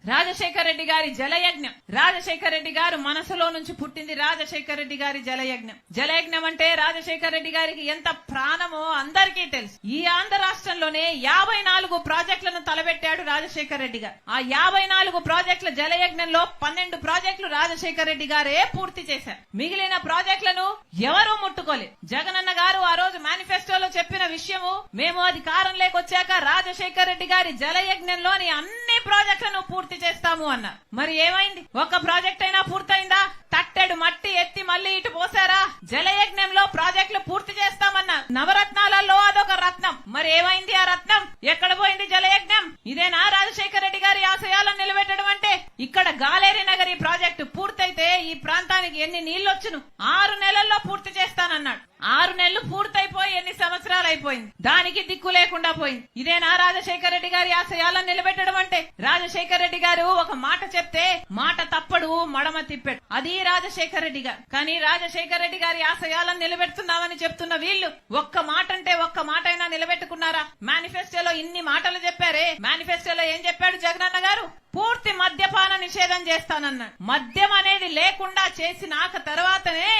రాజశేఖర రెడ్డి గారి జలయజ్ఞం. రాజశేఖర రెడ్డి గారు మనసులో నుంచి పుట్టింది రాజశేఖర రెడ్డి గారి జలయజ్ఞం. జలయజ్ఞం అంటే రాజశేఖర రెడ్డి గారికి ఎంత ప్రాణమో అందరికీ తెలుసు. ఈ ఆంధ్ర రాష్ట్రంలోనే 54 ప్రాజెక్టులను తలబెట్టాడు రాజశేఖర రెడ్డి గారు. ఆ 54 ప్రాజెక్టుల జలయజ్ఞంలో 12 ప్రాజెక్టులు రాజశేఖర రెడ్డి గారే పూర్తి చేశారు. మిగిలిన ప్రాజెక్టులను ఎవరూ ముట్టుకోలేదు. జగనన్న గారు ఆ రోజు మేనిఫెస్టోలో చెప్పిన విషయము, మేము అధికారంలోకి వచ్చాక రాజశేఖర రెడ్డి గారి జలయజ్ఞంలోని అన్ని ప్రాజెక్టులను పూర్తి చేస్తాము అన్నారు. మరి ఏమైంది? ఒక్క ప్రాజెక్ట్ అయినా పూర్తయిందా? తట్టెడు మట్టి ఎత్తి మళ్లీ ఇటు పోసారా? జలయజ్ఞంలో ప్రాజెక్టులు పూర్తి చేస్తామన్నారు. నవరత్నాలలో అదొక రత్నం. మరి ఏమైంది ఆ రత్నం? ఎక్కడ పోయింది జలయజ్ఞం? ఇదేనా రాజశేఖర రెడ్డి గారి ఆశయాలను నిలబెట్టడం అంటే? ఇక్కడ గాలేరి నగరి ప్రాజెక్టు పూర్తయితే ఈ ప్రాంతానికి ఎన్ని నీళ్లు వచ్చును? 6 నెలల్లో పూర్తి చేస్తానన్నాడు. 6 నెలలు పూర్తయిపోయి ఎన్ని సంవత్సరాలు అయిపోయింది? దానికి దిక్కు లేకుండా పోయింది. ఇదేనా రాజశేఖర రెడ్డి గారి ఆశయాలను నిలబెట్టడం అంటే? రాజశేఖర రెడ్డి గారు ఒక మాట చెప్తే మాట తప్పడు, మడమ తిప్పాడు. అది రాజశేఖర రెడ్డి గారు. కానీ రాజశేఖర రెడ్డి గారి ఆశయాలను నిలబెడుతున్నామని చెప్తున్న వీళ్ళు ఒక్క మాట అంటే ఒక్క మాట అయినా నిలబెట్టుకున్నారా? మేనిఫెస్టోలో ఇన్ని మాటలు చెప్పారే, మేనిఫెస్టోలో ఏం చెప్పాడు జగనన్న గారు? పూర్తి మద్యపాన నిషేధం చేస్తానన్నాడు. మద్యం అనేది లేకుండా చేసినాక తర్వాతనే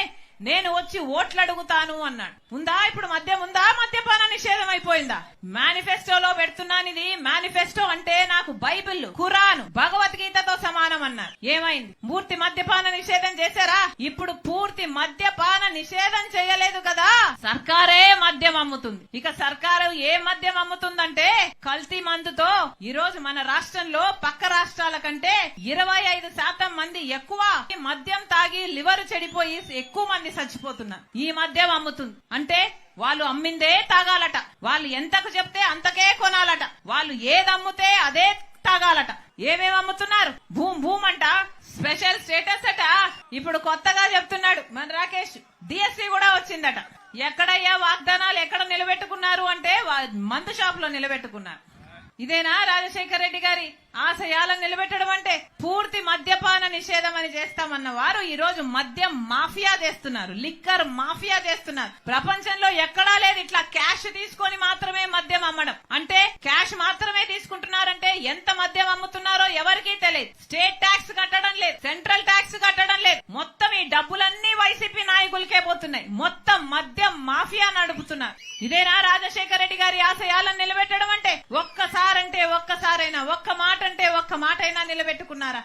నేను వచ్చి ఓట్లు అడుగుతాను అన్నాడు. ఉందా ఇప్పుడు మద్యం? ఉందా? మద్యపాన నిషేధం అయిపోయిందా? మేనిఫెస్టోలో పెడుతున్నానిది. మేనిఫెస్టో అంటే నాకు బైబిల్, ఖురాన్, భగవద్గీతతో సమానం అన్నారు. ఏమైంది? పూర్తి మద్యపాన నిషేధం చేశారా? ఇప్పుడు పూర్తి మద్యపాన నిషేధం చేయలేదు కదా, సర్కారే మద్యం అమ్ముతుంది. ఇక సర్కారు ఏ మద్యం అమ్ముతుందంటే కల్తీ మందుతో ఈ రోజు మన రాష్ట్రంలో పక్క రాష్ట్రాల కంటే 25% మంది ఎక్కువ మద్యం తాగి లివర్ చెడిపోయి ఎక్కువ మంది చచ్చిపోతున్నారు. ఈ మద్యం అమ్ముతుంది అంటే వాళ్ళు అమ్మిందే తాగాలట. వాళ్ళు ఎంతకు చెప్తే అంతకే కొనాలట. వాళ్ళు ఏది అమ్ముతే అదే తాగాలట. ఏమేమి అమ్ముతున్నారు? భూమ్ అంట, స్పెషల్ స్టేటస్ అట. ఇప్పుడు కొత్తగా చెప్తున్నాడు మన రాకేష్, డిఎస్సీ కూడా వచ్చిందట. ఎక్కడయ్యా వాగ్దానాలు ఎక్కడ నిలబెట్టుకున్నారు అంటే మందు షాప్ లో నిలబెట్టుకున్నారు. ఇదేనా రాజశేఖర రెడ్డి గారి ఆశయాలను నిలబెట్టడం అంటే? పూర్తి మద్యపాన నిషేధం అని చేస్తామన్న వారు ఈ రోజు మద్యం మాఫియా చేస్తున్నారు, లిక్కర్ మాఫియా చేస్తున్నారు. ప్రపంచంలో ఎక్కడా లేదు ఇట్లా క్యాష్ తీసుకొని మాత్రమే మద్యం అమ్మడం. అంటే క్యాష్ మాత్రమే తీసుకుంటున్నారంటే ఎంత మద్యం అమ్ముతున్నారో ఎవరికీ తెలియదు. స్టేట్ ట్యాక్స్ కట్టడం లేదు, సెంట్రల్ ట్యాక్స్ కట్టడం లేదు. మొత్తం ఈ డబ్బులన్నీ వైసీపీ నాయకులకే పోతున్నాయి. మొత్తం మద్యం మాఫియా నడుపుతున్నారు. ఇదేనా రాజశేఖర రెడ్డి గారి ఆశయాలను నిలబెట్టడం అంటే? ఒక్కసారైనా ఒక్క మాట అంటే ఒక్క మాట అయినా నిలబెట్టుకున్నారా?